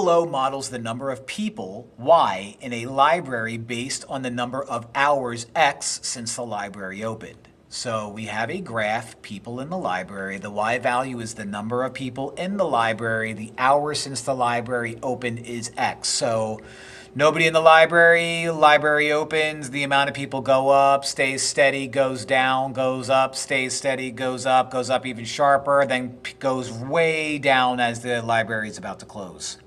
below models the number of people, y, in a library based on the number of hours, x, since the library opened. So we have a graph, people in the library. The y value is the number of people in the library. The hours since the library opened is x. So nobody in the library, library opens, the amount of people go up, stays steady, goes down, goes up, stays steady, goes up even sharper, then goes way down as the library is about to close.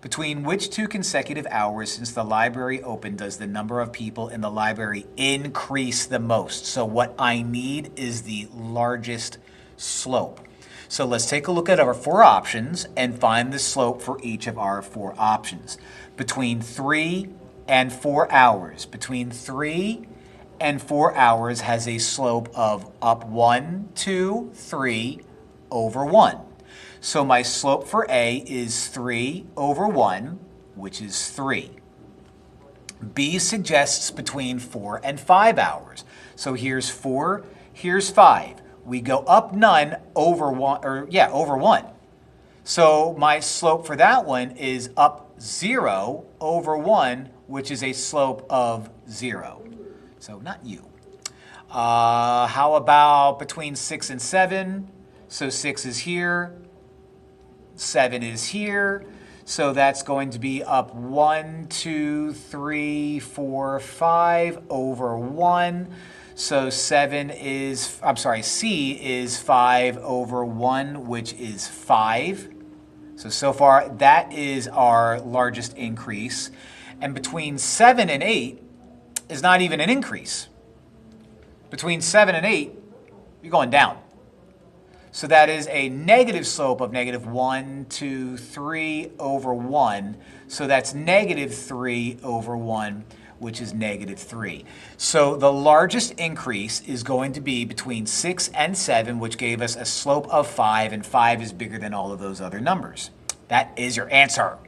Between which two consecutive hours since the library opened does the number of people in the library increase the most? So what I need is the largest slope. So let's take a look at our 4 options and find the slope for each of our 4 options. Between 3 and 4 hours. Between 3 and 4 hours has a slope of up 1, 2, 3 over 1. So my slope for A is 3 over 1, which is 3. B suggests between 4 and 5 hours. So here's 4, here's 5. We go up none over 1, over 1. So my slope for that one is up 0 over 1, which is a slope of 0. So not you. How about between 6 and 7? So 6 is here. 7 is here, so that's going to be up 1, 2, 3, 4, 5 over 1. So C is 5 over 1, which is 5. So far, that is our largest increase. And between 7 and 8 is not even an increase. Between 7 and 8, you're going down. So that is a negative slope of negative 1, 2, 3 over 1. So that's negative 3 over 1, which is negative 3. So the largest increase is going to be between 6 and 7, which gave us a slope of 5, and 5 is bigger than all of those other numbers. That is your answer.